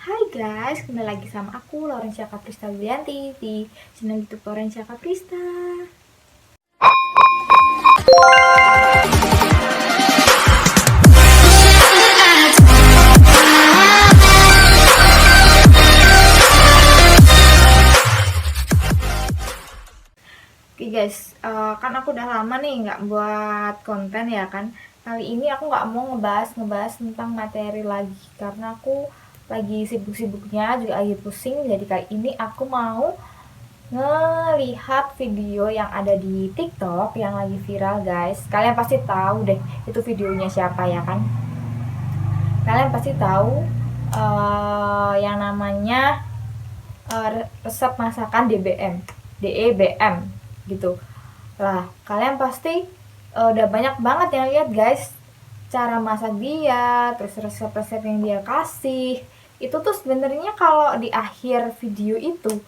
Hai guys, kembali lagi sama aku Laurencia Kaprista Widianti di channel YouTube Laurencia Kaprista. Oke guys, kan aku udah lama nih nggak buat konten ya kan. Kali ini aku nggak mau ngebahas tentang materi lagi karena aku lagi sibuk-sibuknya, juga lagi pusing. Jadi kali ini aku mau ngelihat video yang ada di TikTok yang lagi viral guys. Kalian pasti tahu deh itu videonya siapa ya kan. Kalian pasti tahu yang namanya resep masakan DEBM gitu lah. Kalian pasti udah banyak banget yang lihat guys cara masak dia, terus resep-resep yang dia kasih. Itu tuh sebenarnya kalau di akhir video itu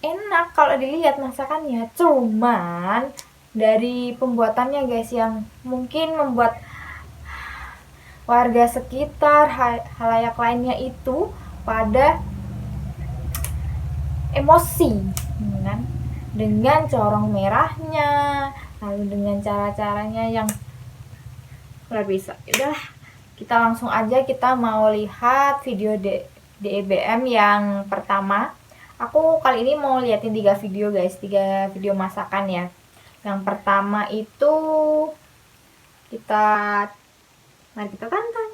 enak kalau dilihat masakannya, cuman dari pembuatannya guys yang mungkin membuat warga sekitar, halayak lainnya itu pada emosi kan? Dengan corong merahnya, lalu dengan cara-caranya yang luar biasa. Udah, kita langsung aja, kita mau lihat video DEBM yang pertama. Aku kali ini mau liatin 3 video guys, 3 video masakan ya. Yang pertama itu mari kita tonton.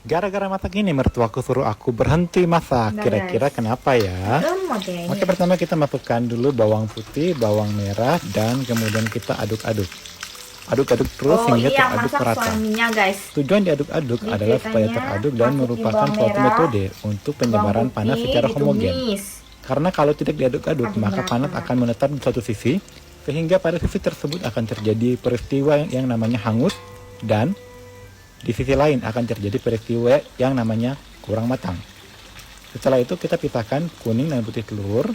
Gara-gara masak ini mertuaku suruh aku berhenti masak. Kira-kira kenapa ya? Oke, pertama kita masukkan dulu bawang putih, bawang merah, dan kemudian kita aduk-aduk. Aduk-aduk terus hingga teraduk merata. Guys. Tujuan diaduk-aduk adalah supaya teraduk dan merupakan suatu metode untuk penyebaran panas secara homogen. Karena kalau tidak diaduk-aduk, maka panas akan menetap di suatu sisi, sehingga pada sisi tersebut akan terjadi peristiwa yang namanya hangus, dan di sisi lain akan terjadi peristiwa yang namanya kurang matang. Setelah itu kita pisahkan kuning dan putih telur.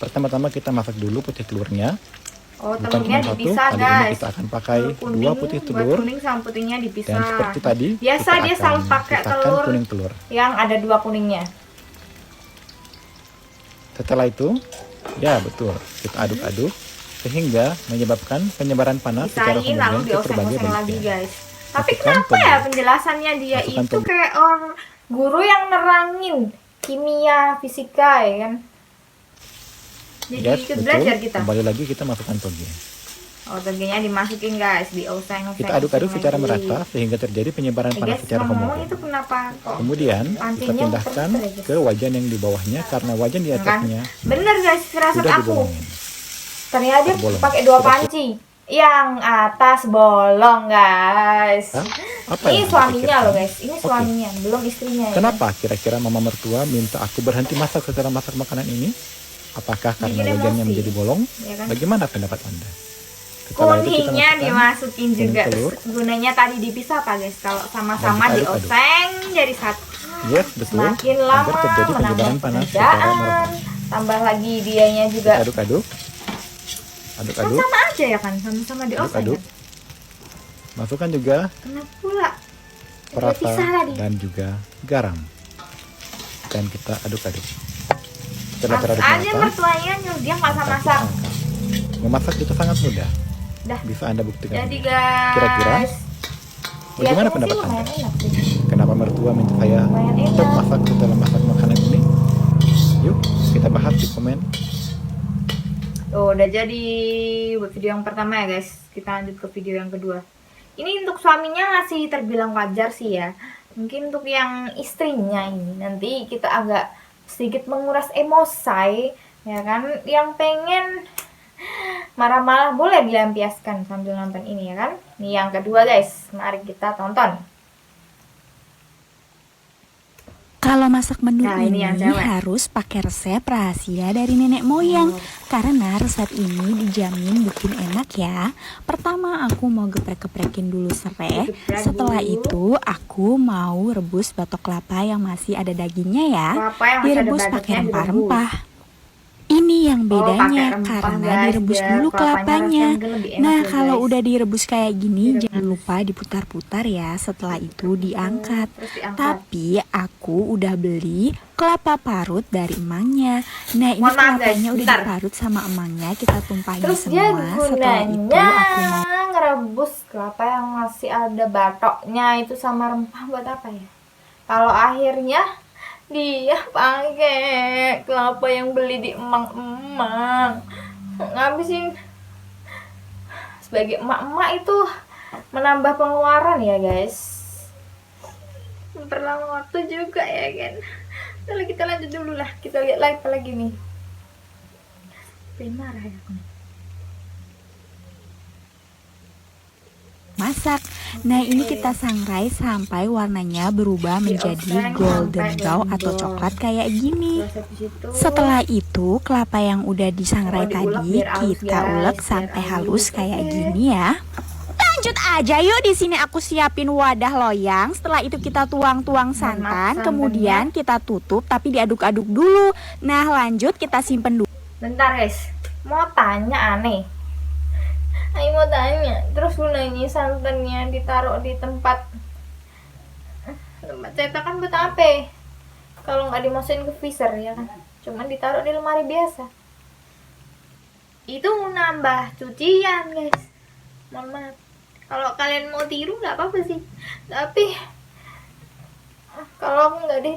Pertama-tama kita masak dulu putih telurnya. Bukan cuma satu, kali ini kita akan pakai 2 putih telur. Kuning sama putihnya dipisah. Dan seperti tadi, biasa dia selalu pakai kuning telur yang ada 2 kuningnya. Setelah itu, ya betul, kita aduk-aduk sehingga menyebabkan penyebaran panas secara homogen ke berbagai bagian. Tapi kenapa ya penjelasannya dia itu kayak orang guru yang nerangin kimia, fisika ya kan? Jadi ikut belajar kita. Kembali lagi kita masukkan toge. Togenya dimasukin guys, dioseng-oseng. Kita aduk-aduk secara merata sehingga terjadi penyebaran panas secara homogen. Kemudian kita pindahkan ke wajan yang di bawahnya karena wajan di atasnya. Bener guys, firasat aku. Ternyata dia pakai 2 panci. Yang atas bolong guys. Ini suaminya loh guys, ini suaminya, belum istrinya ya. Kenapa kira-kira mama mertua minta aku berhenti masak setelah masak makanan ini? Apakah karena wajannya menjadi bolong? Ya kan? Bagaimana pendapat Anda? Kuningnya dimasukin juga. Gunanya tadi dipisah apa guys? Kalau sama-sama dioseng jadi satu. Yes, betul. Semakin lama terjadi penyebaran panas secara merata. Tambah lagi dianya juga. Kita aduk-aduk. Aduk-aduk. Sama aja ya kan, sama-sama dioseng. Aduk-aduk. Masukkan juga kenapa pula perasa dan juga garam. Dan kita aduk-aduk. Setelah teraduk aja mertuanya dia masak-masak. Memasak itu sangat mudah. Bisa Anda buktikan. Jadi guys, kira-kira bagaimana pendapat Anda? Kenapa mertua minta saya untuk masak setelah masak makanan ini? Yuk kita bahas di komen. Udah jadi video yang pertama ya guys. Kita lanjut ke video yang kedua. Ini untuk suaminya masih terbilang wajar sih ya. Mungkin untuk yang istrinya ini nanti kita agak sedikit menguras emosi ya kan. Yang pengen marah-marah boleh dilampiaskan sambil nonton ini ya kan. Ini yang kedua guys, mari kita tonton. Kalau masak menu ini harus pakai resep rahasia dari nenek moyang. Karena resep ini dijamin bikin enak ya. Pertama aku mau geprek-geprekin dulu serai. Setelah itu aku mau rebus batok kelapa yang masih ada dagingnya ya. Direbus pakai rempah-rempah. Ini yang Oh, pakai bedanya rempah karena guys, direbus biar dulu kelapanya kelapanya. rasanya lebih enak Nah, ya kalau guys. udah direbus kayak gini, Direbus. jangan lupa diputar-putar ya. Setelah itu diangkat. Terus diangkat. Tapi aku udah beli kelapa parut dari emangnya. Nah, ini Mohon maaf, guys, kelapanya udah bentar. diparut sama emangnya. Kita tumpahin Terus dia semua. Setelah itu gunanya aku mau ngerebus kelapa yang masih ada batoknya itu sama rempah buat apa ya? Kalau akhirnya dia pakai kelapa yang beli di emang-emang, ngabisin. Sebagai emak-emak itu menambah pengeluaran ya guys, memperlama waktu juga ya kan. Lalu kita lanjut dulu lah, kita lihat lagi apa lagi nih. Marah ya aku. masak. Nah, ini kita sangrai sampai warnanya berubah menjadi Dioseng golden sampai brown atau gembul. coklat kayak gini. Terus habis itu Setelah itu, kelapa yang udah disangrai diulek tadi biar halus, kita guys, ulek biar sampai halus kayak Oke. gini ya. Lanjut aja yuk, di sini aku siapin wadah loyang. Setelah itu kita tuang-tuang santan, kemudian kita tutup tapi diaduk-aduk dulu. Nah, lanjut kita simpen dulu. Bentar guys, mau tanya aneh. Ayo mau tanya, terus gunanya santannya ditaruh di tempat cetakan buat apa? Kalau nggak dimasukin ke freezer ya kan, cuman ditaruh di lemari biasa. Itu nambah cucian guys. Mohon maaf. Kalau kalian mau tiru nggak apa-apa sih, tapi kalau aku nggak deh.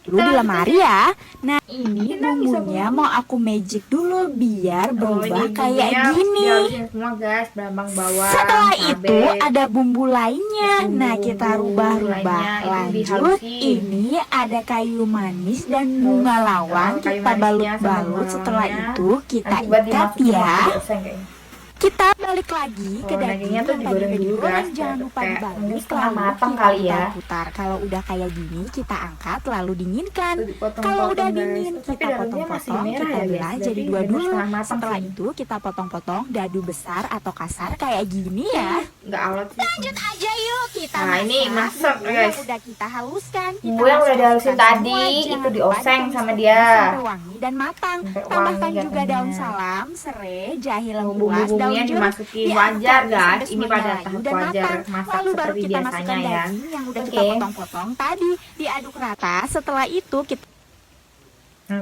Dulu di lemari ya. Nah, Kita ini bisa bumbunya mau aku magic dulu biar berubah kayak Dihalusin gini. semua guys, bawang bawang. Setelah cabai. itu ada bumbu lainnya. Bumbu Nah, kita rubah-rubah. lainnya itu Lanjut, dihalusin. ini ada kayu manis dan bunga lawang. kayu Kita manisnya sama balut-balut. bunga Setelah lawangnya itu kita nanti buat ikat dimasukin ya. waktu dioseng kayaknya. Kita balik lagi ke Oh, daging dagingnya tuh yang tadi digoreng udah dulu, digoreng. guys. Jangan lupa Kayak dibalik. mungkin setengah Lalu matang kita kali ya. putar-putar. Kalau udah kayak gini kita angkat lalu dinginkan. Tuh, dipotong-potong, Kalau udah guys. dingin Tapi kita dalamnya masih potong-potong, merah kita ya, guys. belah Berarti jadi dua bener dulu. setengah matang Setelah sih. itu kita potong-potong dadu besar atau kasar kayak gini ya. Nggak alot sih. Lanjut aja yuk kita Nah, ini masak, bumbu guys. yang udah kita haluskan. Bumbu yang udah dihalusin tadi, itu dioseng sama dia. Sampai wangi dan matang. Sampai Tambahkan wangi juga katanya. daun salam, serai, jahe lengkuas, Bumbu-bumbunya daun jeruk. dimasukin Diaduk wajar lagi guys. sampai Ini semuanya pada layu tahap dan wajar matang. masak Lalu baru seperti kita masukkan biasanya ya. daging yang udah kita Oke. potong-potong tadi, diaduk rata. Setelah itu kita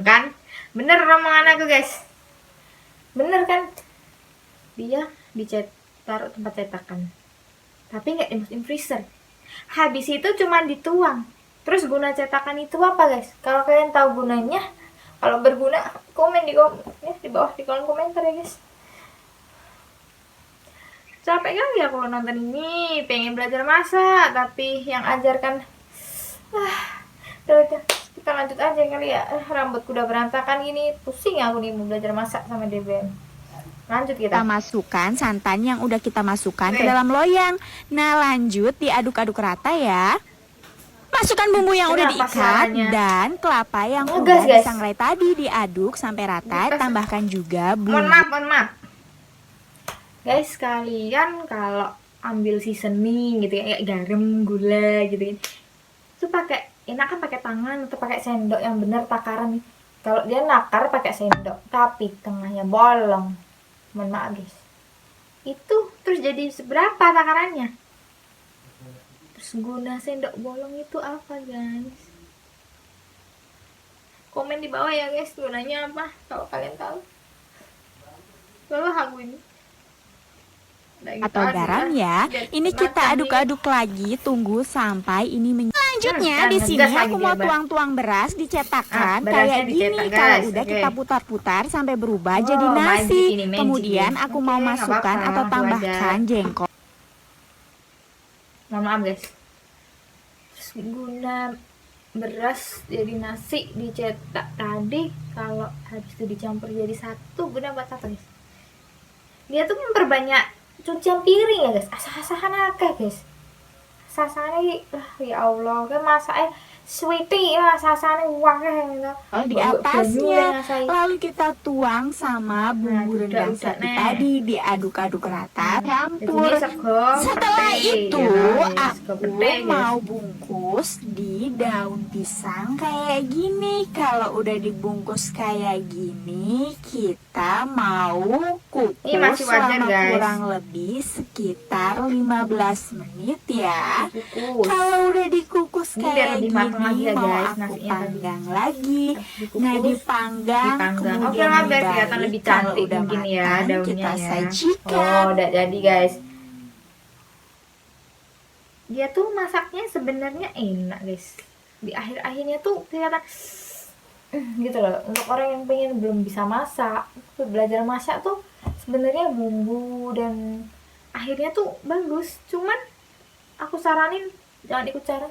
Kan? Bener omongan aku guys. Bener kan? Dia taruh tempat cetakan. Tapi nggak dimasukin freezer. Habis itu cuma dituang. Terus guna cetakan itu apa guys? Kalau kalian tahu gunanya, kalau berguna komen di bawah di kolom komentar ya guys. Capek kali ya kalau nonton ini, pengen belajar masak tapi yang ajarkan udah, kita lanjut aja kali ya. Rambutku udah berantakan gini, pusing aku nih mau belajar masak sama DBM. Lanjut kita. masukkan santan yang udah kita masukkan ke Oke. dalam loyang. Nah, lanjut diaduk-aduk rata ya. Masukkan bumbu yang udah Kenapa diikat suaranya dan kelapa yang ngegas, udah guys? disangrai tadi diaduk sampai rata. Ngegas. Tambahkan juga Mohon bumbu maaf. Guys, kalian kalau ambil seasoning gitu ya, kayak garam, gula gitu kan. Itu pakai enakan pakai tangan atau pakai sendok yang benar takaran nih. Kalau dia nakar pakai sendok, tapi tengahnya bolong. Mohon maaf, guys. Itu terus jadi seberapa takarannya? Terus guna sendok bolong itu apa, guys? Komen di bawah ya, guys, gunanya apa? Kalau kalian tahu. Kalau aku ini udah gitu atau aja. garam ya. Udah Ini kita makan aduk-aduk lagi, tunggu sampai ini Selanjutnya dan di sini ngegas lagi aku dia, mau Mbak. tuang-tuang beras dicetakan berasnya kayak gini. dicetak, Kalau guys. udah Oke. kita putar-putar sampai berubah Oh, jadi nasi. magic ini, magic. Kemudian aku Oke, mau nggak masukkan apa-apa, atau itu tambahkan aja. jengkol. Mohon maaf guys. Terus guna beras jadi nasi dicetak tadi, kalau habis itu dicampur jadi satu, guna buat apa guys? Dia tuh memperbanyak cucian piring ya guys. Asah-asahan akeh guys. sasane lah ya Allah kan masak sweetie lah sasane wakeh gitu. Di Mbok banyu atasnya, ngasai. lalu kita tuang sama bumbu rendang sapi tadi, diaduk-aduk rata, campur. Setelah itu aku mau bungkus di daun pisang kayak gini. Kalau udah dibungkus kayak gini, kita mau Ini masih kukus wajar, selama guys. kurang lebih sekitar 15 menit ya. Dikukus. Kalau udah dikukus Ini biar kayak lebih matang lagi gini, ya, mau guys, aku nasinya tadi. panggang lagi. Dikukus, Nah, dipanggang, dipanggang. Oke kemudian lah biar kelihatan dibalik. lebih Kalau cantik udah mungkin ya matang, daunnya kita ya. sajikan. Oh, udah jadi guys. Dia tuh masaknya sebenarnya enak guys. Di akhir-akhirnya tuh kelihatan gitu loh. Untuk orang yang pengen belum bisa masak, belajar masak tuh sebenarnya bumbu dan akhirnya tuh bagus. Cuman aku saranin jangan ikut cara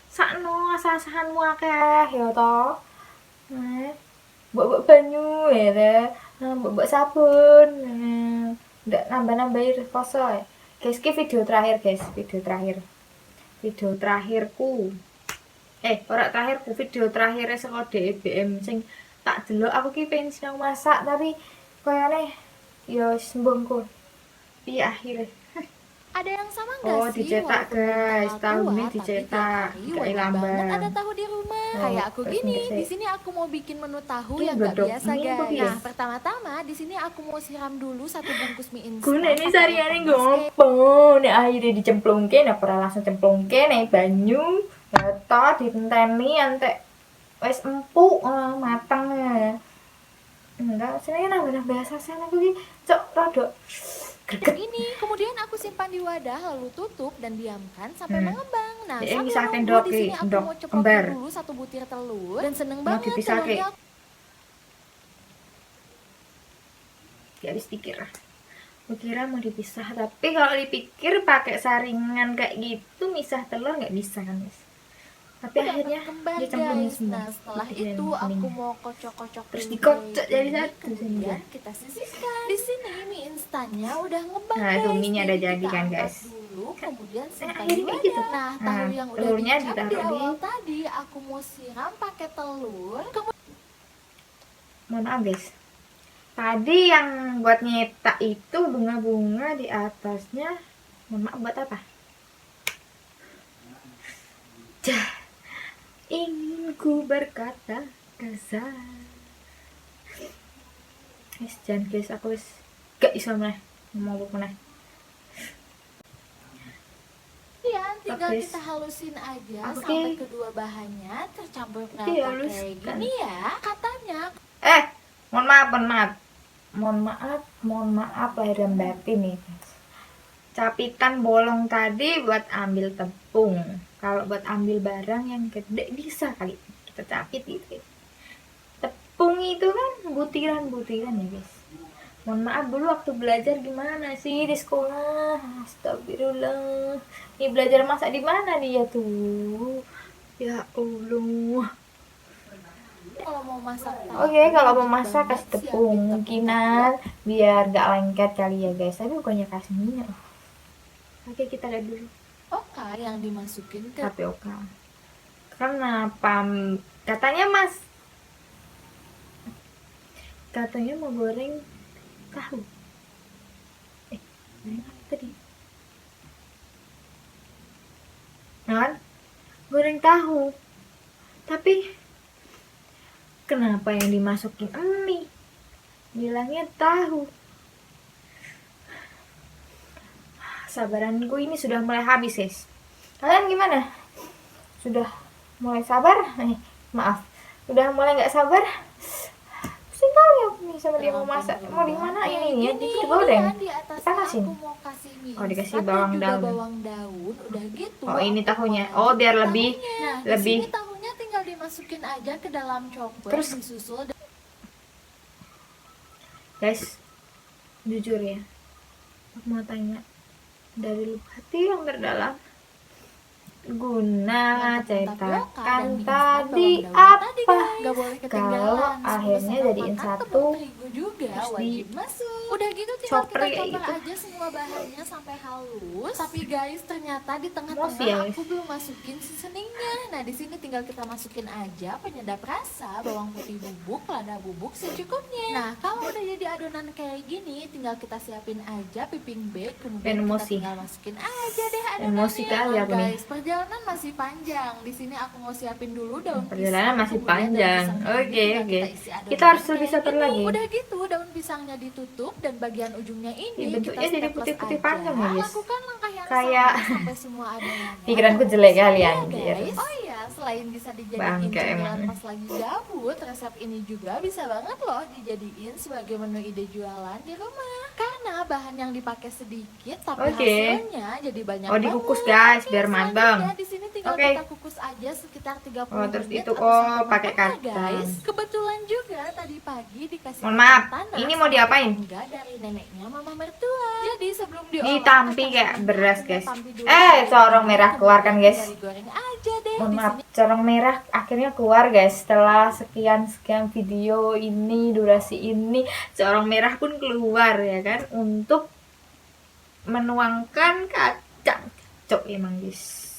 sakno asah-asahanmu akeh ya toh. Mbok banyu ya teh. Mbok sabun. Ndak nambah-nambahin rasa ya. Guys, ki video terakhir guys, video terakhirku. Ora terakhirku, video terakhir saka DBM sing tak delok aku ki pengen sinau masak tapi koyane ya sembengku. Piye akhirnya? Ada yang sama nggak Oh, sih? dicetak, Walaupun belum guys. kenal Tahu tua, nih tapi dicetak, tiap hari kayak wajib lamban. banget ada tahu di rumah. Oh, Kayak aku terus gini, ngecek. di sini aku mau bikin menu tahu Ini yang nggak godok biasa mie apa guys. piye? Nah, pertama-tama di sini aku mau siram dulu satu bungkus mie instan. Guna ini pakai sariane air panas gampang. Nek akhirnya dicemplungke, nek ora langsung cemplungke nek banyu, rata ditenteni antek wis empuk mateng. Enggak, senengnya nambah-nambah sasen aku ki cok rada Dan ini kemudian aku simpan di wadah lalu tutup dan diamkan sampai mengembang. Nah, Jadi sambil misahkan nunggu dok, di sini aku dok, mau ceplok kembar. dulu satu butir telur dan seneng Mau banget dipisahke. telurnya. Gak habis pikir lah. Aku kira mau dipisah, tapi kalau dipikir pakai saringan kayak gitu misah telur nggak bisa kan guys. Tapi Dapat akhirnya kembar dicemplungin guys. semua. Nah, setelah Jadi itu yang aku kuning. mau kocok-kocok Terus dulu dikocok kayak jadi gini. satu Kemudian sehingga. kita sisihkan. Di sini mie instannya udah ngembang Nah, itu guys. mie-nya udah Jadi jadi kita kan, angkat guys. dulu, kemudian simpan akhirnya di kayak wadah. gitu. Nah, tahu Nah, yang udah telurnya dicap di ditaruh di- awal tadi aku mau siram pakai telur. Mohon maaf guys. Tadi yang buat nyetak itu bunga-bunga di atasnya. Mohon maaf buat apa? Ingin ku berkata kasar. Jangan guys, aku wis gak iso meneh ngomong apa meneh. Iya, tinggal Oke. kita halusin aja Oke. sampai kedua bahannya tercampur Oke, rata haluskan. kayak gini ya. Katanya Mohon maaf lahir dan batin nih. Capitan bolong tadi buat ambil tepung. Kalau buat ambil barang yang gede bisa kali kita capit gitu. Tepung itu kan butiran-butiran ya guys. Mohon maaf dulu waktu belajar gimana sih di sekolah. Astagfirullah. Ini belajar masak di mana dia tuh? Ya Allah. kalau mau masak tahu, Oke, kalau mau wajib masak banget kasih siapin tepung mungkinan biar gak lengket kali ya guys. Tapi bukannya kasih minyak. Oke, kita lihat dulu Oke, yang dimasukin ke tapioka. Kenapa? Katanya mau goreng tahu. Goreng apa tadi? Kan? Goreng tahu. Tapi kenapa yang dimasukin mie? Bilangnya tahu. Sabaranku ini sudah mulai habis, guys. Kalian gimana? Sudah mulai sabar? Maaf. Sudah mulai nggak sabar? Pusing kali aku nih sama dia mau masak. Mau di mana ini ya? Itu digoreng. di atasnya Dipanasin. aku mau kasih mie Oh, dikasih instan dan bawang juga daun. bawang daun. Udah gitu. Oh, ini aku tahunya. mau Oh, biar lanjut lebih- tahunya. Nah, lebih- di sini tahunya tinggal dimasukin aja ke dalam chopper, Terus? disusul Guys, jujur ya. Aku mau tanya dari lubuk hati yang terdalam. guna cetakan dan tadi mie instan bawang daun apa? Gak boleh Kalau ketinggalan. akhirnya 10 jadiin sendok makan satu, tepung terigu juga terus wajib masuk. Udah gitu tinggal chopper kita kayak chopper gitu. aja semua bahannya sampai halus. Tapi guys, ternyata di Emosi tengah-tengah ya, aku belum masukin seasoningnya. Nah, di sini tinggal kita masukin aja penyedap rasa, bawang putih bubuk, lada bubuk secukupnya. Nah, kalau udah jadi adonan kayak gini, tinggal kita siapin aja piping bag, kemudian kita Emosi. tinggal masukin aja deh adonannya. Emosi kali aku nih. Guys, perjalanan masih panjang. Di sini aku mau siapin dulu daun Perjalanan pisang, masih kemudian daun panjang. pisangnya ini Oke, tinggal oke. kita isi adonan Kita harus lebih kayak sabar gini. lagi. Udah gitu daun pisangnya ditutup dan bagian ujungnya ini Ih, bentuknya kita jadi staples putih-putih aja. panjang ya, guys. Lakukan langkah yang Kayak sama sampai semua adonannya pikiranku terkumpul jelek ya, kalian, guys. gitu. Oh iya, selain bisa dijadiin Bangke cemilan emang. pas lagi gabut, resep ini juga bisa banget loh dijadiin sebagai menu ide jualan di rumah. Karena bahan yang dipakai sedikit tapi Oke. hasilnya jadi banyak Oh, dikukus banget. guys, Oke, biar matang. selanjutnya di sini tinggal Oke. kita kukus aja sekitar 30 Oh, terus menit itu, atau oh, sampai pakai matang ya, kacang. guys. Kebetulan juga tadi pagi dikasih Mohon maaf, pakan tanah ini mau sama diapain? tetangga dari neneknya mama mertua. Jadi sebelum diolah Ditampi kacang kayak tanah, beras, kita guys. tampi dulu Corong merah keluar kan, guys. tinggal digoreng aja deh. Mohon Di maaf, sini corong merah akhirnya keluar guys. Setelah sekian video ini, durasi ini, corong merah pun keluar ya kan, untuk menuangkan kacang. Cok emang guys.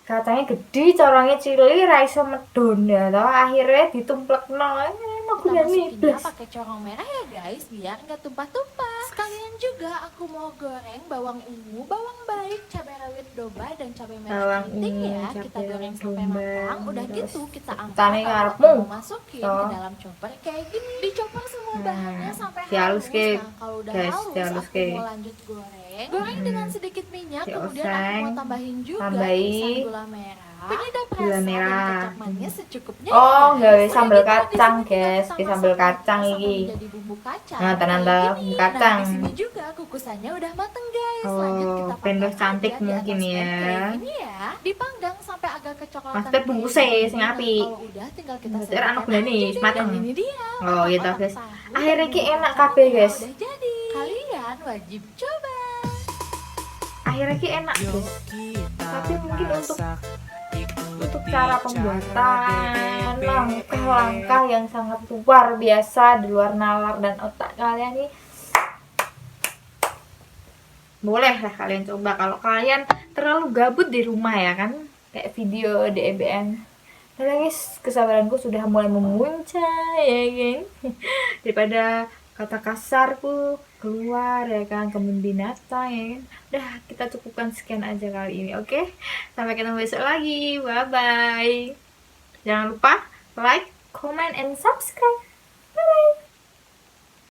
Kacangnya gede, corongnya cilik, raiso medon ya toh. Akhirnya ditumplek enak kita gunanya masukinnya iblis. pakai corong merah ya guys, biar nggak tumpah-tumpah. Sekalian juga aku mau goreng bawang ungu, bawang baik, cabai rawit domba dan cabai merah Bawang keriting ungu, ya. Kita cabai goreng rawit sampai domba, matang. Udah terus gitu kita angkat tani lalu ngarepmu. aku mau masukin Toh. ke dalam chopper kayak gini. Dichopper semua bahannya sampai dihalus halus. ke, Nah, kalau udah guys, halus dihalus aku ke. mau lanjut goreng. Goreng dengan sedikit minyak, kemudian aku Dioseng, mau tambahin juga tambahi irisan gula merah, penyedap gula rasa merah. dan kecap manis secukupnya. Oh, ya, gawe guys. sambal Udah gitu, di kacang, sini tinggal guys. kita Ke sambal masak kacang sampai iki. menjadi bumbu kacang. Nah, tenanda kayak bumbu gini. kacang. Nah, di sini juga kukusannya udah mateng, guys. Lanjut Oh, kita pendos panggang cantik aja di mungkin atas pan ya. kayak gini ya. Dipanggang sampai agak kecoklatan. Maksudnya kayak bungkusnya gini. sing Nah, apik. kalau udah tinggal kita Maksudnya anak sediakan udah nih, aja deh. mateng. Dan ini dia. Oh, gitu, otak-otak guys. tahu Akhirnya dan ki bumbu enak kacangnya kabeh, guys. Udah jadi. Kalian wajib coba. Akhirnya ki enak guys. Tapi mungkin untuk cara pembuatan langkah-langkah yang sangat luar biasa di luar nalar dan otak kalian nih, boleh lah kalian coba kalau kalian terlalu gabut di rumah ya kan, kayak video di EBN. Nah guys, kesabaranku sudah mulai memuncak ya kan. Daripada kata kasarku keluar ya kan, kebun binatang ya kan. Udah, kita cukupkan sekian aja kali ini, oke? Sampai ketemu besok lagi, bye bye. Jangan lupa like, comment, and subscribe. Bye bye.